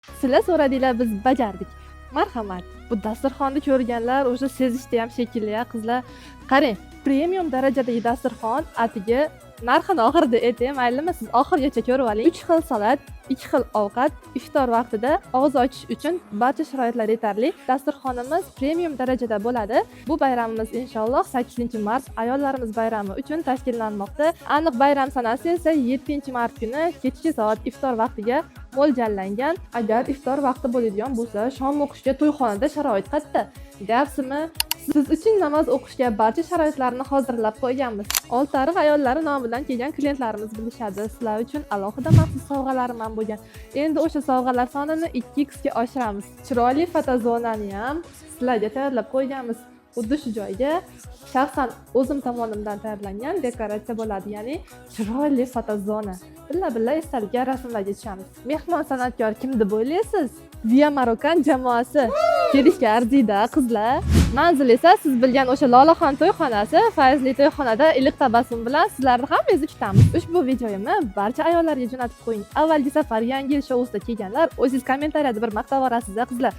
Sizlar so'radinglar, biz bajardik. Marhamat. Bu dasturxonni ko'rganlar o'sha sezishdi ham shekilli qizlar. Qarang, premium darajadagi dasturxon, atigi narxini oxirida aytay, maylimi? Siz oxirigacha ko'rib oling. 3 xil salat, 2 xil ovqat, iftor vaqtida og'iz ochish uchun barcha sharoitlar yetarli. Dasturxonimiz premium darajada bo'ladi. Bu bayramimiz inshaalloh 8-mart ayollarimiz bayrami uchun tashkillanmoqda. Aniq bayram sanasi esa 7-mart kuni kechki soat iftor vaqtiga mo'ljallangan. Agar iftor vaqti bo'ladigan bo'lsa, shom o'qishga to'yxonada sharoit qayerda? Gapsizmi? Siz uchun namoz o'qishga barcha sharoitlarni hozirlab qo'yganmiz. Oltiariq ayollari nomidan kelgan klientlarimiz bilishadi. Sizlar uchun alohida maxsus sovg'alarim ham bo'lgan. Endi o'sha sovg'alar sonini 2x ga oshiramiz. Chiroyli fotozonani ham sizlarga tayyorlab qo'yganmiz. Xuddi shu joyga shaxsan o'zim tomonimdan tayyorlangan dekoratsiya bo'ladi, ya'ni chiroyli fotozona. Billa estalgan rasmlarga tushamiz. Mehmon san'atkor kim deb o'ylaysiz? Via Marokan jamoasi. Kelishga arziydi qizlar. Manzil esa siz bilgan o'sha Lolaxon to'yxonasi, Fayzli to'yxonada iliq tabassum bilan sizlarni hammangizni kutamiz. Ushbu videoyimni barcha ayollarga jo'natib qo'ying. Avvalgi safar Yangi yil shousida kelganlar, o'zingiz kommentariyada bir maqtab olasiz qizlar.